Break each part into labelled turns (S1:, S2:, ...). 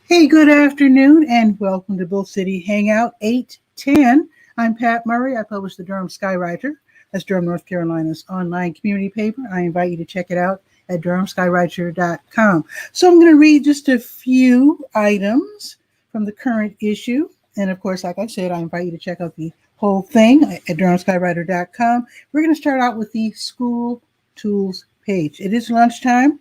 S1: Hey, good afternoon, and welcome to Bull City Hangout 810. I'm Pat Murray. I publish the Durham Skywriter. That's Durham, North Carolina's online community paper. I invite you to check it out at durhamskywriter.com. So I'm going to read just a few items from the current issue. And of course, like I said, I invite you to check out the whole thing at durhamskywriter.com. We're going to start out with the school tools page. It is lunchtime.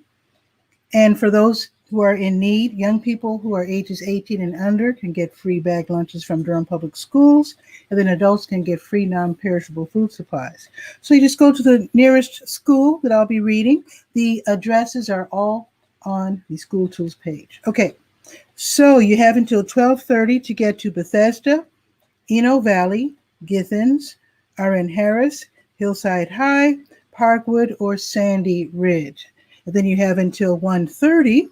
S1: And for those who are in need, young people who are ages 18 and under can get free bag lunches from Durham Public Schools, and then adults can get free non-perishable food supplies. So you just go to the nearest school that I'll be reading. The addresses are all on the school tools page. Okay, so you have until 12:30 to get to Bethesda, Eno Valley, Githens, R.N. Harris, Hillside High, Parkwood, or Sandy Ridge. And then you have until 1:30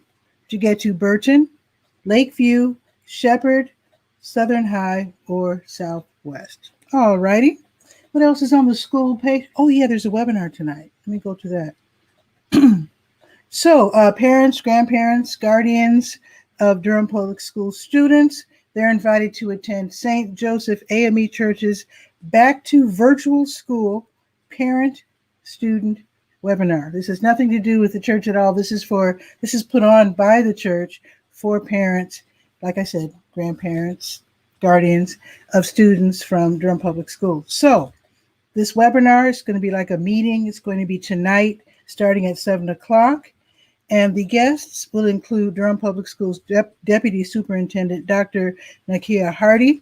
S1: to get to Burton, Lakeview, Shepherd, Southern High, or Southwest. All righty. What else is on the school page? Oh, yeah, there's a webinar tonight. Let me go to that. So parents, grandparents, guardians of Durham Public School students, they're invited to attend St. Joseph AME Church's Back to Virtual School Parent-Student webinar. This has nothing to do with the church at all. This is put on by the church for parents, like I said, grandparents, guardians of students from Durham Public Schools. So this webinar is going to be like a meeting. It's going to be tonight starting at 7 o'clock. And the guests will include Durham Public Schools Deputy Superintendent Dr. Nakia Hardy.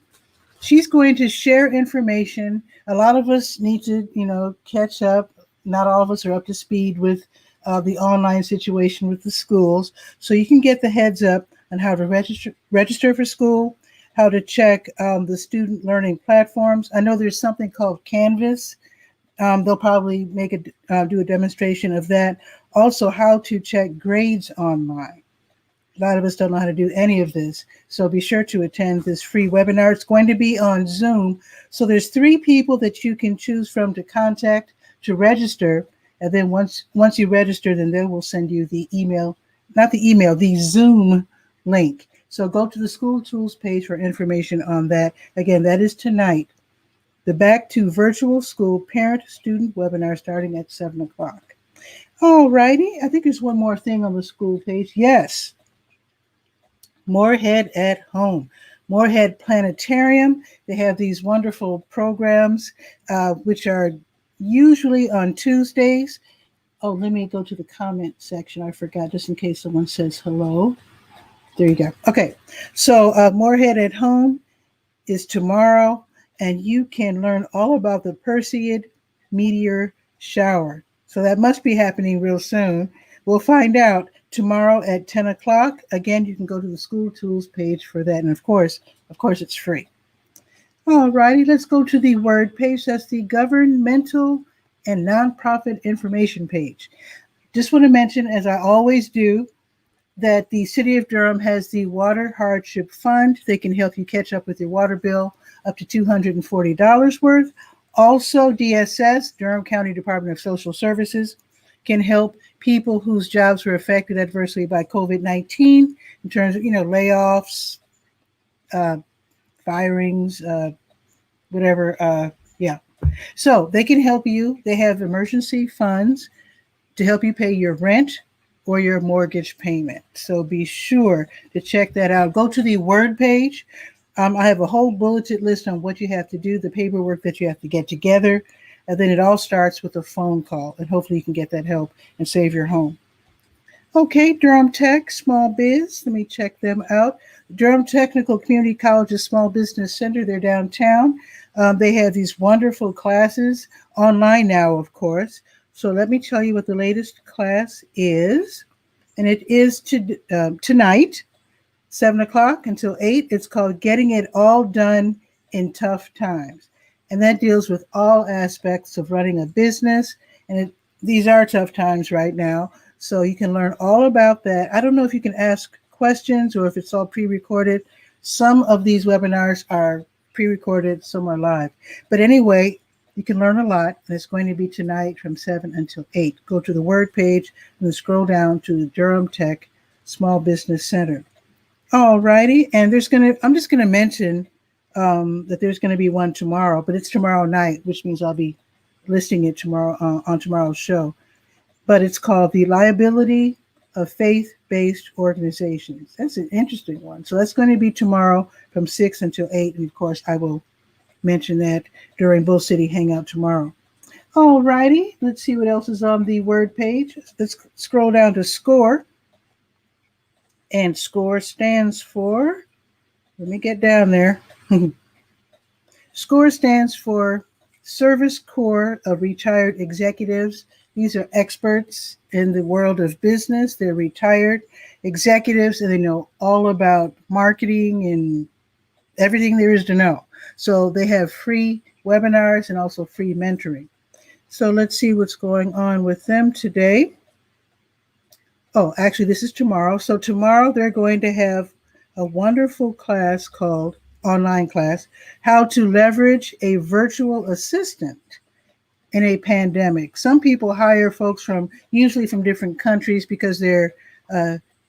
S1: She's going to share information. A lot of us need to, catch up. Not all of us are up to speed with the online situation with the schools. So you can get the heads up on how to register for school, how to check the student learning platforms. I know there's something called Canvas. They'll probably do a demonstration of that. Also, how to check grades online. A lot of us don't know how to do any of this. So be sure to attend this free webinar. It's going to be on Zoom. So there's 3 people that you can choose from to contact to register, and then once you register, then they will send you the the Zoom link. So go to the school tools page for information on that. Again, that is tonight, the Back to Virtual School Parent-Student webinar starting at 7 o'clock. All righty, I think there's one more thing on the school page. Yes, Moorhead at Home. Moorhead Planetarium. They have these wonderful programs, which are usually on Tuesdays. Oh, let me go to the comment section. I forgot, just in case someone says hello. There you go. Okay, so Moorhead at Home is tomorrow, and you can learn all about the Perseid meteor shower. So that must be happening real soon. We'll find out tomorrow at 10 o'clock. Again, you can go to the school tools page for that. And of course, it's free. All righty, let's go to the word page. That's the Governmental and Nonprofit Information page. Just want to mention, as I always do, that the City of Durham has the Water Hardship Fund. They can help you catch up with your water bill up to $240 worth. Also, DSS, Durham County Department of Social Services, can help people whose jobs were affected adversely by COVID-19 in terms of, layoffs, firings, whatever. So they can help you. They have emergency funds to help you pay your rent or your mortgage payment. So be sure to check that out. Go to the word page. I have a whole bulleted list on what you have to do, the paperwork that you have to get together. And then it all starts with a phone call, and hopefully you can get that help and save your home. Okay, Durham Tech Small Biz. Let me check them out. Durham Technical Community College's Small Business Center. They're downtown. They have these wonderful classes online now, of course. So let me tell you what the latest class is. And it is tonight, 7 o'clock until 8. It's called Getting It All Done in Tough Times. And that deals with all aspects of running a business. And these are tough times right now. So you can learn all about that. I don't know if you can ask questions or if it's all pre-recorded. Some of these webinars are pre-recorded, some are live. But anyway, you can learn a lot, and it's going to be tonight from 7 until 8. Go to the word page and then scroll down to the Durham Tech Small Business Center. All righty, and I'm just gonna mention that there's gonna be one tomorrow, but it's tomorrow night, which means I'll be listing it tomorrow on tomorrow's show. But it's called The Liability of Faith-Based Organizations. That's an interesting one. So that's going to be tomorrow from 6 until 8. And of course, I will mention that during Bull City Hangout tomorrow. All righty. Let's see what else is on the word page. Let's scroll down to SCORE. And SCORE stands for, let me get down there. SCORE stands for Service Corps of Retired Executives. These are experts in the world of business. They're retired executives, and they know all about marketing and everything there is to know. So they have free webinars and also free mentoring. So let's see what's going on with them today. Oh, actually, this is tomorrow. So tomorrow they're going to have a wonderful class called, online class, How to Leverage a Virtual Assistant in a Pandemic. Some people hire folks usually from different countries because they're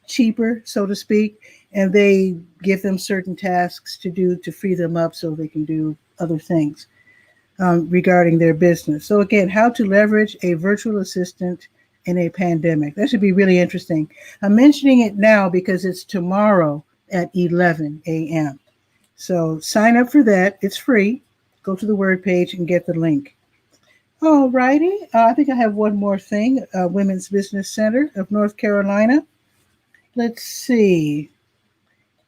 S1: cheaper, so to speak, and they give them certain tasks to do to free them up so they can do other things regarding their business. So again, how to leverage a virtual assistant in a pandemic. That should be really interesting. I'm mentioning it now because it's tomorrow at 11 a.m. So sign up for that. It's free. Go to the word page and get the link. All righty. I think I have one more thing. Women's Business Center of North Carolina. Let's see.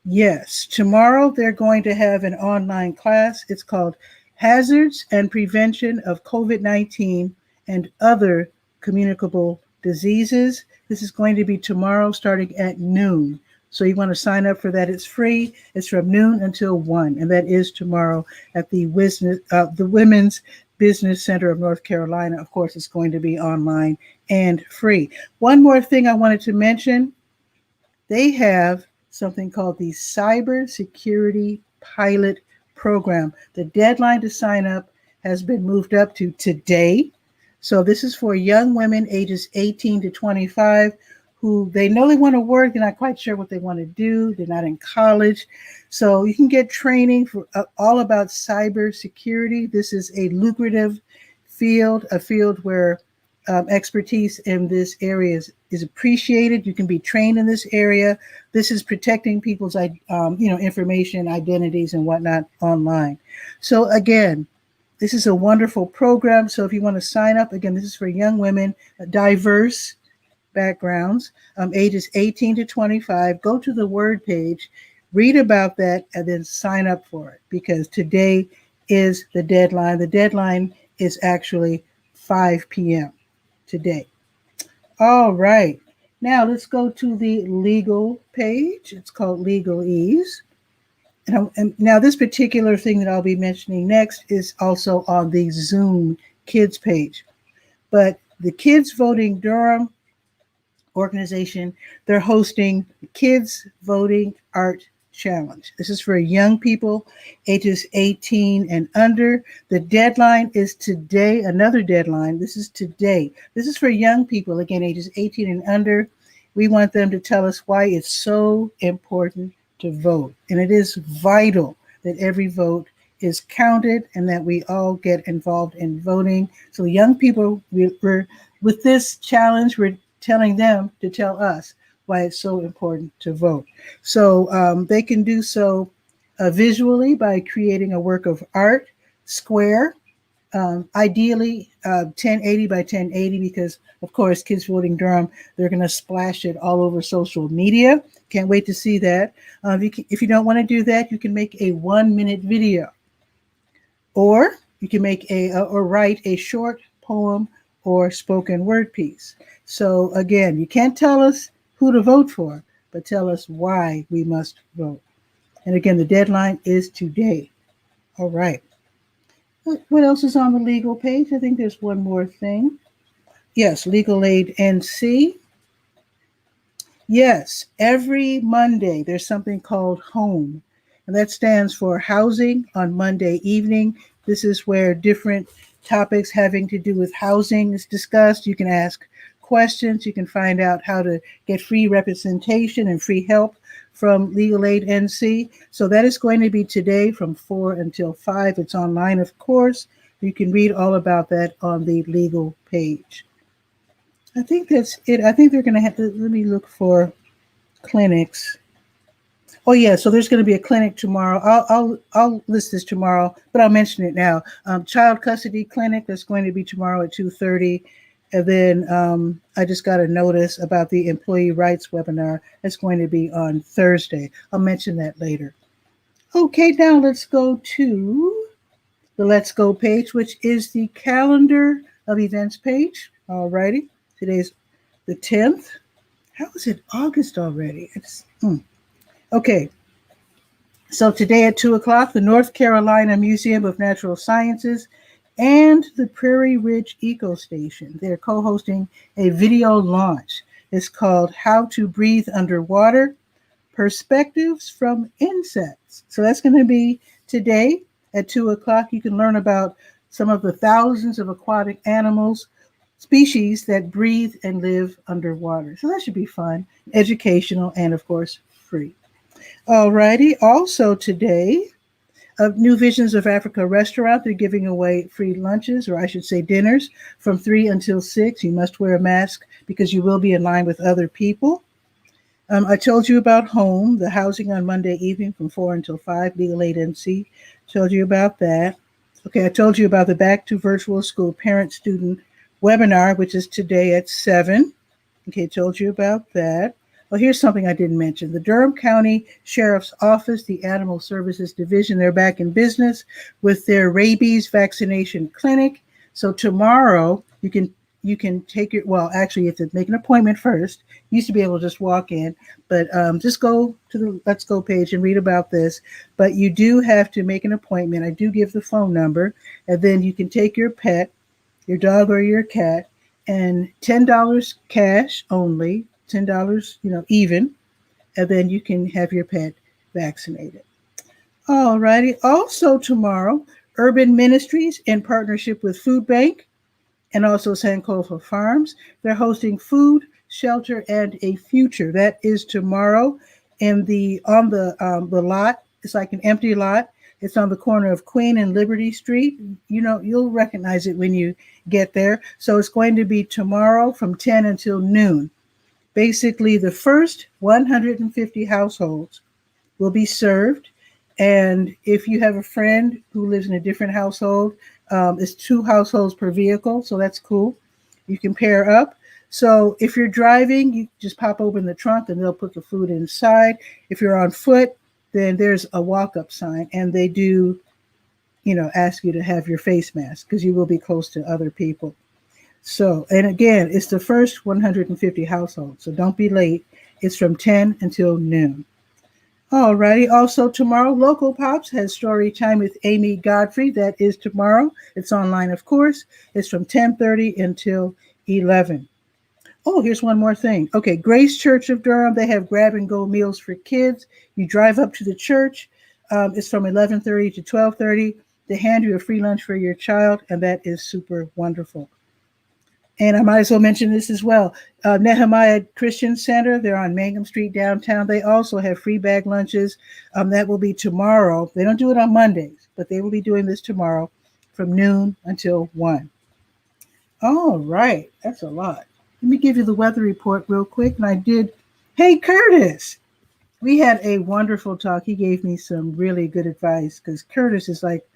S1: Yes, tomorrow they're going to have an online class. It's called Hazards and Prevention of COVID-19 and Other Communicable Diseases. This is going to be tomorrow starting at noon. So you want to sign up for that. It's free. It's from noon until 1, and that is tomorrow at the Women's Business Center of North Carolina. Of course, it's going to be online and free. One more thing I wanted to mention. They have something called the Cybersecurity Pilot Program. The deadline to sign up has been moved up to today. So this is for young women ages 18 to 25 who they know they want to work. They're not quite sure what they want to do. They're not in college. So you can get training for all about cybersecurity. This is a lucrative field, a field where expertise in this area is appreciated. You can be trained in this area. This is protecting people's information, identities, and whatnot online. So again, this is a wonderful program. So if you want to sign up, again, this is for young women, diverse backgrounds, ages 18 to 25. Go to the word page, read about that, and then sign up for it, because today is the deadline. The deadline is actually 5 p.m. today. All right. Now let's go to the legal page. It's called Legalese. And now this particular thing that I'll be mentioning next is also on the Zoom Kids page. But the Kids Voting Durham organization, they're hosting the Kids Voting Art Challenge. This is for young people ages 18 and under. The deadline is today. Another deadline. This is today. This is for young people, again, ages 18 and under. We want them to tell us why it's so important to vote. And it is vital that every vote is counted and that we all get involved in voting. So young people, we're with this challenge, we're telling them to tell us why it's so important to vote. So they can do so visually by creating a work of art, square, Ideally 1080 by 1080 because, of course, Kids Voting Durham, they're going to splash it all over social media. Can't wait to see that. If you don't want to do that, you can make a 1-minute video, or you can make or write a short poem or spoken word piece. So again, you can't tell us who to vote for, but tell us why we must vote. And again, the deadline is today. All right. What else is on the legal page? I think there's one more thing. Yes, Legal Aid NC. Yes, every Monday there's something called HOME, and that stands for Housing on Monday Evening. This is where different topics having to do with housing is discussed. You can ask questions. You can find out how to get free representation and free help from Legal Aid NC. So that is going to be today from 4 until 5. It's online, of course. You can read all about that on the legal page. I think that's it. I think they're going to have to, let me look for clinics. Oh yeah, so there's going to be a clinic tomorrow. I'll list this tomorrow, but I'll mention it now. Child custody clinic that's going to be tomorrow at 2:30. And then I just got a notice about the employee rights webinar that's going to be on Thursday. I'll mention that later. Okay, now let's go to the Let's Go page, which is the calendar of events page. All righty. Today's the 10th. How is it August already? Okay. So today at 2 o'clock, the North Carolina Museum of Natural Sciences and the Prairie Ridge Eco Station, they're co-hosting a video launch. It's called How to Breathe Underwater, Perspectives from Insects. So that's going to be today at 2 o'clock. You can learn about some of the thousands of aquatic animals, species that breathe and live underwater. So that should be fun, educational, and of course, free. All righty. Also today, New Visions of Africa restaurant, they're giving away free lunches, or I should say dinners, from 3 until 6. You must wear a mask because you will be in line with other people. I told you about HOME, the housing on Monday evening from 4 until 5, Legal Aid NC. Told you about that. Okay, I told you about the Back to Virtual School Parent-Student webinar, which is today at 7. Okay, told you about that. Well, here's something I didn't mention. The Durham County Sheriff's Office, the Animal Services Division, they're back in business with their rabies vaccination clinic. So tomorrow you can take your, well, actually you have to make an appointment first. You used to be able to just walk in, but just go to the Let's Go page and read about this. But you do have to make an appointment. I do give the phone number, and then you can take your pet, your dog or your cat, and $10 cash only, $10, even, and then you can have your pet vaccinated. All righty. Also tomorrow, Urban Ministries in partnership with Food Bank and also Sankofa Farms, they're hosting Food, Shelter, and a Future. That is tomorrow on the lot. It's like an empty lot. It's on the corner of Queen and Liberty Street. You'll recognize it when you get there. So it's going to be tomorrow from 10 until noon. Basically, the first 150 households will be served. And if you have a friend who lives in a different household, it's 2 households per vehicle. So that's cool. You can pair up. So if you're driving, you just pop open the trunk and they'll put the food inside. If you're on foot, then there's a walk-up sign. And they do, ask you to have your face mask because you will be close to other people. So, and again, it's the first 150 households, so don't be late. It's from 10 until noon. All righty. Also tomorrow, Local Pops has story time with Amy Godfrey. That is tomorrow. It's online, of course. It's from 10:30 until 11. Oh, here's one more thing. Okay, Grace Church of Durham, they have grab-and-go meals for kids. You drive up to the church. It's from 11:30 to 12:30. They hand you a free lunch for your child, and that is super wonderful. And I might as well mention this as well. Nehemiah Christian Center, they're on Mangum Street downtown. They also have free bag lunches. That will be tomorrow. They don't do it on Mondays, but they will be doing this tomorrow from noon until 1. All right, that's a lot. Let me give you the weather report real quick. And hey, Curtis, we had a wonderful talk. He gave me some really good advice because Curtis is like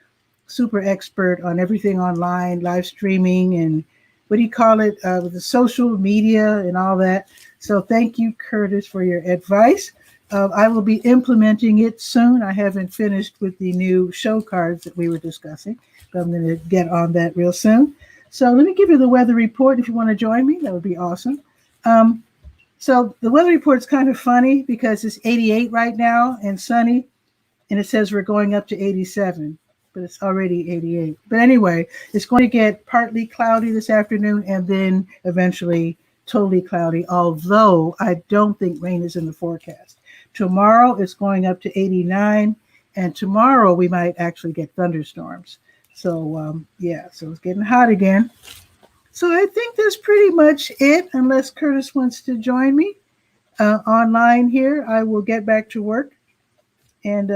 S1: super expert on everything online, live streaming, and what do you call it, with the social media and all that. So thank you, Curtis, for your advice. I will be implementing it soon. I haven't finished with the new show cards that we were discussing, but I'm going to get on that real soon. So let me give you the weather report if you want to join me. That would be awesome. So the weather report's kind of funny because it's 88 right now and sunny, and it says we're going up to 87, but it's already 88. But anyway, it's going to get partly cloudy this afternoon and then eventually totally cloudy, although I don't think rain is in the forecast. Tomorrow it's going up to 89, and tomorrow we might actually get thunderstorms. So so it's getting hot again. So I think that's pretty much it, unless Curtis wants to join me online here. I will get back to work, and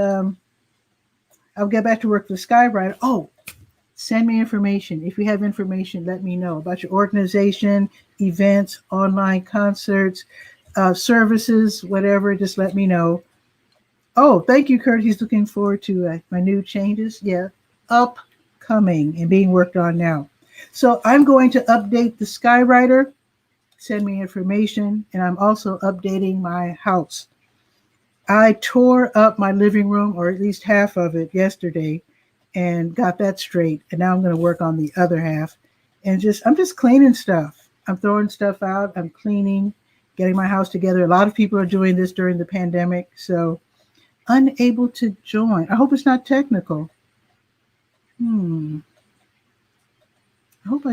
S1: I'll get back to work for Skywriter. Oh, send me information. If you have information, let me know about your organization, events, online concerts, services, whatever. Just let me know. Oh, thank you, Kurt. He's looking forward to my new changes. Yeah, upcoming and being worked on now. So I'm going to update the Skywriter. Send me information, and I'm also updating my house. I tore up my living room, or at least half of it, yesterday, and got that straight. And now I'm going to work on the other half. And I'm just cleaning stuff. I'm throwing stuff out. I'm cleaning, getting my house together. A lot of people are doing this during the pandemic. So unable to join. I hope it's not technical. I hope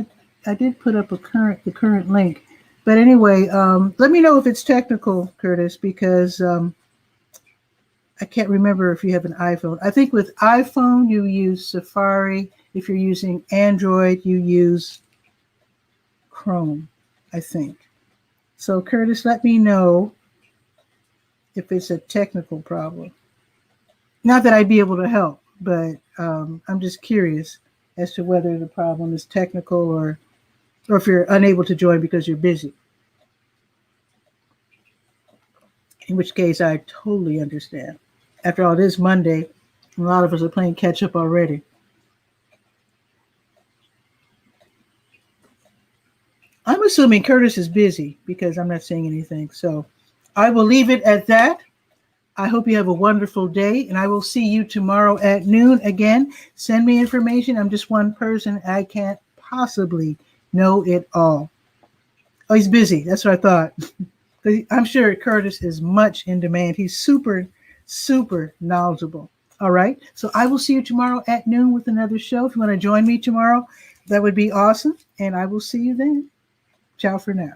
S1: I did put up the current link. But anyway, let me know if it's technical, Curtis, because I can't remember if you have an iPhone. I think with iPhone, you use Safari. If you're using Android, you use Chrome, I think. So Curtis, let me know if it's a technical problem. Not that I'd be able to help, but I'm just curious as to whether the problem is technical or if you're unable to join because you're busy. In which case, I totally understand. After all, it is Monday, and a lot of us are playing catch up already. I'm assuming Curtis is busy because I'm not saying anything. So I will leave it at that. I hope you have a wonderful day, and I will see you tomorrow at noon again. Send me information. I'm just one person. I can't possibly know it all. Oh, he's busy. That's what I thought. I'm sure Curtis is much in demand. He's super, super knowledgeable. All right. So I will see you tomorrow at noon with another show. If you want to join me tomorrow, that would be awesome. And I will see you then. Ciao for now.